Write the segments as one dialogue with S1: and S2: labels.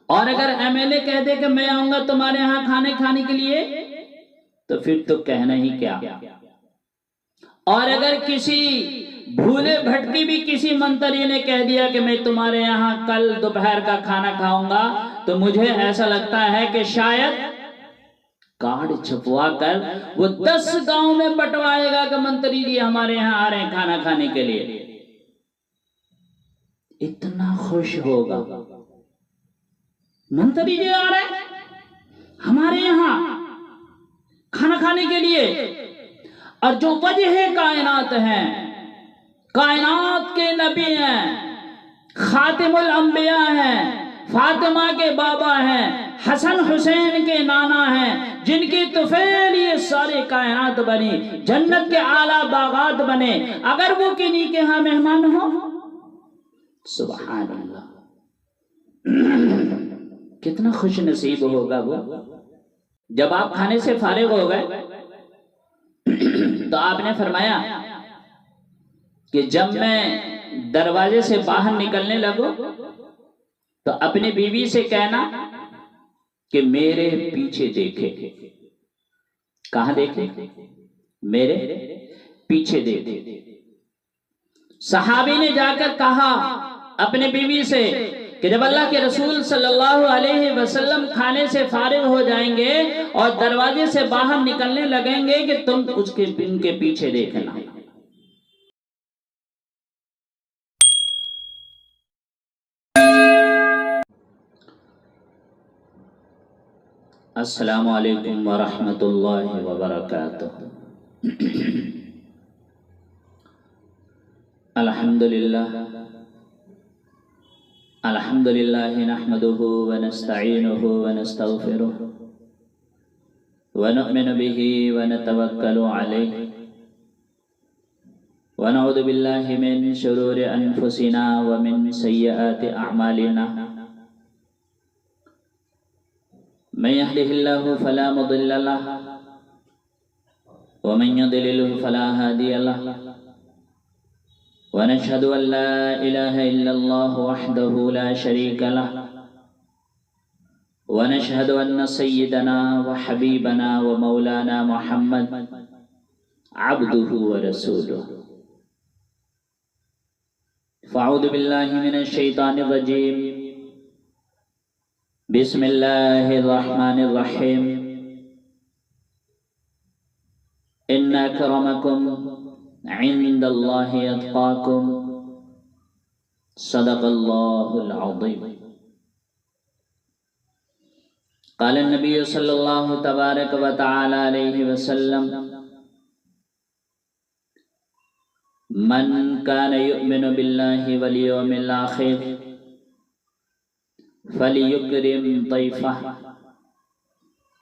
S1: اور اگر M L A کہہ دے کہ میں آؤں گا تمہارے ہاں کھانے کے لیے تو پھر تو کہنا ہی کیا۔ اور اگر کسی بھولے بھٹکی بھی کسی منتری نے کہہ دیا کہ میں تمہارے یہاں کل دوپہر کا کھانا کھاؤں گا تو مجھے ایسا لگتا ہے کہ شاید کارڈ چھپوا کر وہ 10 گاؤں میں بٹوائے گا کہ منتری جی ہمارے یہاں آ رہے ہیں کھانا کھانے کے لیے۔ اتنا خوش ہوگا، منتری جی آ رہے ہیں ہمارے یہاں کھانا کھانے کے لیے۔ اور جو وجہ کائنات ہیں، کائنات کے نبی ہیں، خاتم الانبیاء ہیں، فاطمہ کے بابا ہیں، حسن حسین کے نانا ہیں، جن کی طفیل یہ سارے کائنات بنی، جنت کے اعلیٰ باغات بنے، اگر وہ کنہیں کے ہاں مہمان ہو، سبحان اللہ، کتنا خوش نصیب ہوگا وہ۔ جب آپ کھانے سے فارغ ہو گئے تو آپ نے فرمایا کہ جب میں دروازے سے باہر نکلنے لگو تو اپنی بیوی سے کہنا کہ میرے پیچھے دیکھے۔ کہاں دیکھے؟ میرے پیچھے دیکھے۔ صحابی نے جا کر کہا اپنی بیوی سے کہ جب اللہ کے رسول صلی اللہ علیہ وسلم کھانے سے فارغ ہو جائیں گے اور دروازے سے باہر نکلنے لگیں گے کہ تم ان کے پیچھے دیکھنا۔ السلام علیکم ورحمۃ اللہ وبرکاتہ۔ الحمدللہ نحمده ونستعینه ونستغفره ونؤمن به ونتوکل علیہ ونعوذ باللہ من شرور انفسنا ومن سیئات اعمالنا من يهده الله فلا مضل له ومن يضلل فلا هادي له ونشهد أن لا إله إلا الله وحده لا شريك له ونشهد أن سيدنا وحبيبنا ومولانا محمد عبده ورسوله فأعوذ بالله من الشيطان الرجيم بسم الله الرحمن الرحيم إن أكرمكم عند الله يتقاكم صدق الله العظيم قال النبي صلى الله تبارك وتعالى عليه وسلم من كان يؤمن بالله واليوم الآخر فليكرم ضيفه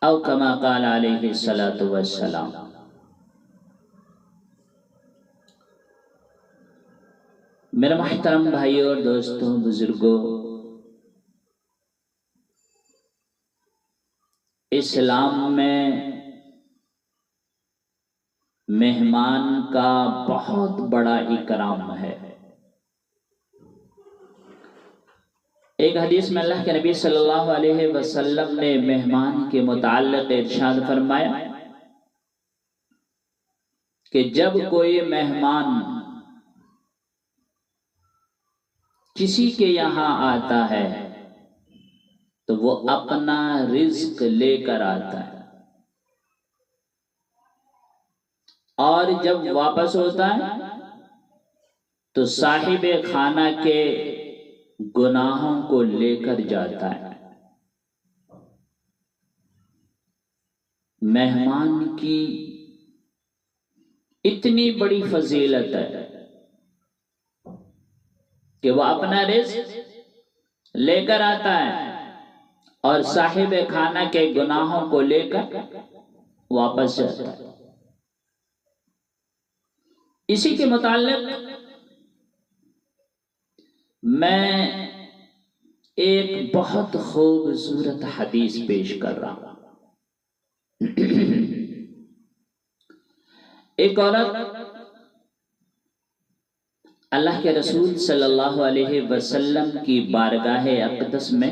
S1: أو كما قال عليه الصلاة والسلام۔ میرے محترم بھائیوں اور دوستوں، بزرگوں، اسلام میں مہمان کا بہت بڑا اکرام ہے۔ ایک حدیث میں اللہ کے نبی صلی اللہ علیہ وسلم نے مہمان کے متعلق ارشاد فرمایا کہ جب کوئی مہمان کسی کے یہاں آتا ہے تو وہ اپنا رزق لے کر آتا ہے، اور جب واپس ہوتا ہے تو صاحب خانہ کے گناہوں کو لے کر جاتا ہے۔ مہمان کی اتنی بڑی فضیلت ہے کہ وہ اپنا رزق لے کر آتا ہے اور صاحب خانہ کے گناہوں کو لے کر واپس جاتا ہے۔ اسی کے متعلق میں ایک بہت خوبصورت حدیث پیش کر رہا ہوں۔ ایک عورت اللہ کے رسول صلی اللہ علیہ وسلم کی بارگاہ اقدس میں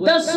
S1: 10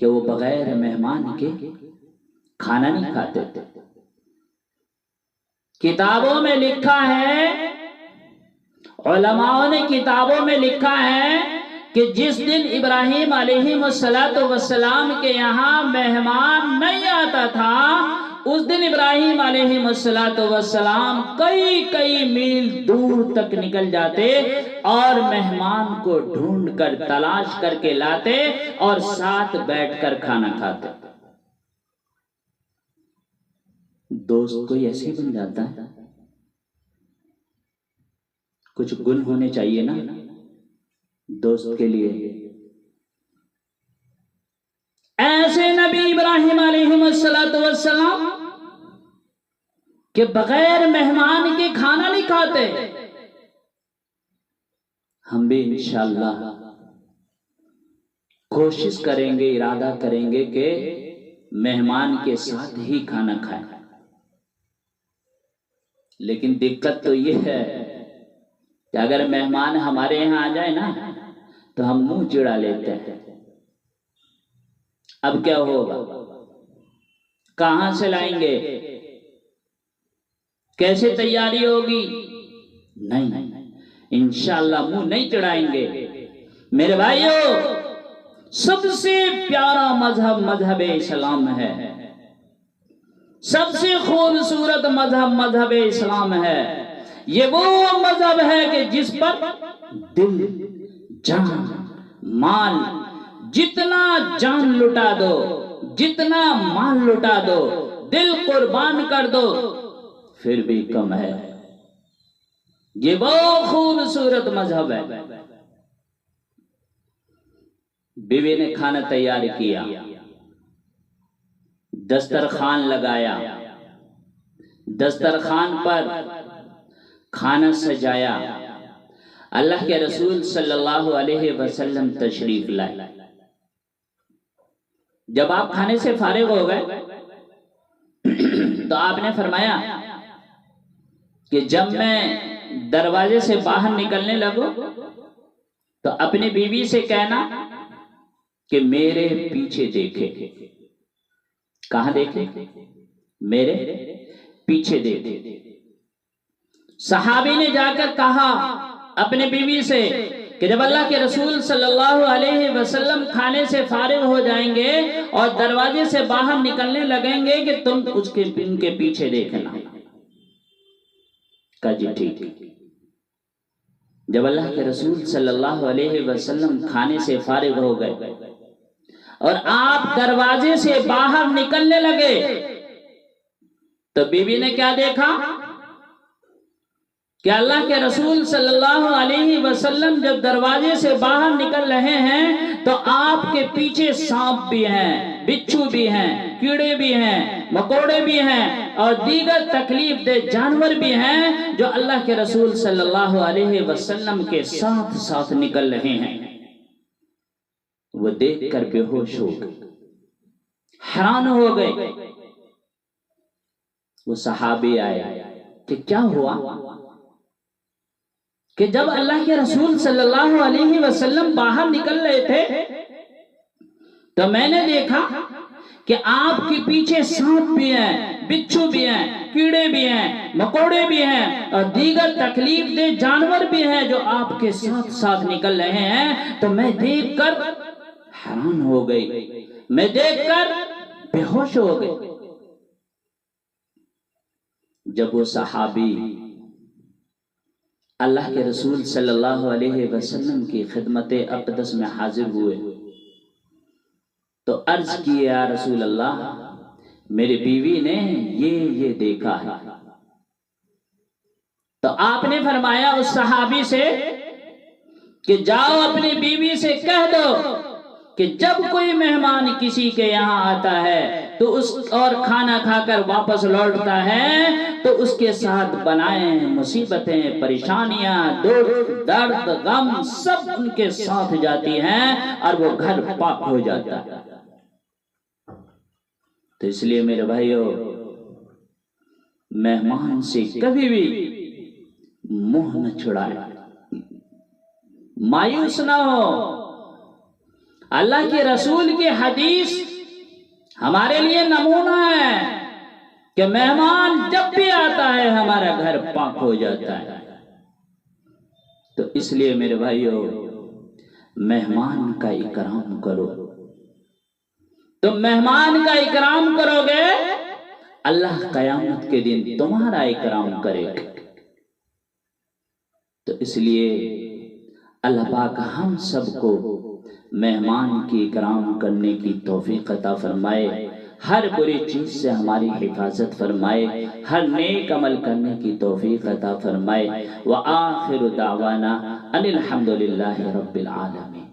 S1: کہ وہ بغیر مہمان کے کھانا نہیں کھاتے تھے۔ کتابوں میں لکھا ہے، علماء نے کتابوں میں لکھا ہے کہ جس دن ابراہیم علیہ السلام کے یہاں مہمان نہیں آتا تھا، اس دن ابراہیم علیہ السلام کئی میل دور تک نکل جاتے اور مہمان کو ڈھونڈ کر تلاش کر کے لاتے اور ساتھ بیٹھ کر کھانا کھاتے۔ دوست کوئی ایسے بن جاتا ہے، کچھ گن ہونے چاہیے نا دوست کے لیے۔ ایسے نبی ابراہیم علیہ السلام کہ بغیر مہمان کے کھانا نہیں کھاتے۔ ہم بھی انشاءاللہ کوشش کریں گے، ارادہ کریں گے کہ مہمان کے ساتھ ہی کھانا کھائیں، لیکن دقت تو یہ ہے کہ اگر مہمان ہمارے یہاں آ جائے نا تو ہم منہ چڑا لیتے ہیں۔ اب کیا ہوگا؟ کہاں سے لائیں گے؟ کیسے تیاری ہوگی؟ نہیں، انشاءاللہ منہ نہیں چڑھائیں گے۔ میرے بھائیو، سب سے پیارا مذہب مذہب اسلام ہے، سب سے خوبصورت مذہب اسلام ہے۔ یہ وہ مذہب ہے کہ جس پر دل، جان، مال، جتنا جان لٹا دو، جتنا مال لٹا دو، دل قربان کر دو، پھر بھی کم ہے۔ یہ وہ خوبصورت مذہب ہے۔ بیوی نے کھانا تیار کیا، دسترخوان لگایا، دسترخوان پر کھانا سجایا، اللہ کے رسول صلی اللہ علیہ وسلم تشریف لائے۔ جب آپ کھانے سے فارغ ہو گئے تو آپ نے فرمایا کہ جب میں دروازے سے باہر نکلنے لگوں تو اپنی بیوی سے کہنا کہ میرے پیچھے دیکھے۔ کہاں دیکھے؟ میرے پیچھے دیکھے۔ صحابی نے جا کر کہا اپنے بیوی سے کہ جب اللہ کے رسول صلی اللہ علیہ وسلم کھانے سے فارغ ہو جائیں گے اور دروازے سے باہر نکلنے لگیں گے کہ تم ان کے پیچھے دیکھنا۔ کہا جی ٹھیک۔ جب اللہ کے رسول صلی اللہ علیہ وسلم کھانے سے فارغ ہو گئے اور آپ دروازے سے باہر نکلنے لگے تو بیوی نے کیا دیکھا کہ اللہ کے رسول صلی اللہ علیہ وسلم جب دروازے سے باہر نکل رہے ہیں تو آپ کے پیچھے سانپ بھی ہیں، بچھو بھی ہیں، کیڑے بھی ہیں، مکوڑے بھی ہیں اور دیگر تکلیف دہ جانور بھی ہیں جو اللہ کے رسول صلی اللہ علیہ وسلم کے ساتھ ساتھ نکل رہے ہیں۔ وہ دیکھ کر بے ہوش ہو گئے، حیران ہو گئے۔ وہ صحابی آئے کہ کیا ہوا؟ کہ جب اللہ کے رسول صلی اللہ علیہ وسلم باہر نکل رہے تھے تو میں نے دیکھا کہ آپ کے پیچھے سانپ بھی ہیں، بچھو بھی ہیں، کیڑے بھی ہیں، مکوڑے بھی ہیں اور دیگر تکلیف دہ جانور بھی ہیں جو آپ کے ساتھ ساتھ نکل رہے ہیں۔ تو میں دیکھ کر حیران ہو گئی، میں دیکھ کر بے ہوش ہو گئی۔ جب وہ صحابی اللہ کے رسول صلی اللہ علیہ وسلم کی خدمت اقدس میں حاضر ہوئے تو عرض کی یا رسول اللہ، میری بیوی نے یہ دیکھا ہے۔ تو آپ نے فرمایا اس صحابی سے کہ جاؤ اپنی بیوی سے کہہ دو کہ جب کوئی مہمان کسی کے یہاں آتا ہے تو اور کھانا کھا کر واپس لوٹتا ہے تو اس کے ساتھ بلائیں، مصیبتیں، پریشانیاں، دکھ، درد، غم سب ان کے ساتھ جاتی ہیں اور وہ گھر پاک ہو جاتا ہے۔ تو اس لیے میرے بھائیو، مہمان سے کبھی بھی منہ نہ چھڑائے، مایوس نہ ہو، اللہ کے رسول کی حدیث ہمارے لیے نمونہ ہے کہ مہمان جب بھی آتا ہے ہمارا گھر پاک ہو جاتا ہے۔ تو اس لیے میرے بھائیو مہمان کا اکرام کرو، تم مہمان کا اکرام کرو گے اللہ قیامت کے دن تمہارا اکرام کرے گا۔ تو اس لیے اللہ پاک ہم سب کو مہمان کی اکرام کرنے کی توفیق عطا فرمائے، ہر بری چیز سے ہماری حفاظت فرمائے، ہر نیک عمل کرنے کی توفیق عطا فرمائے۔ وآخر دعوانا ان الحمدللہ رب العالمین۔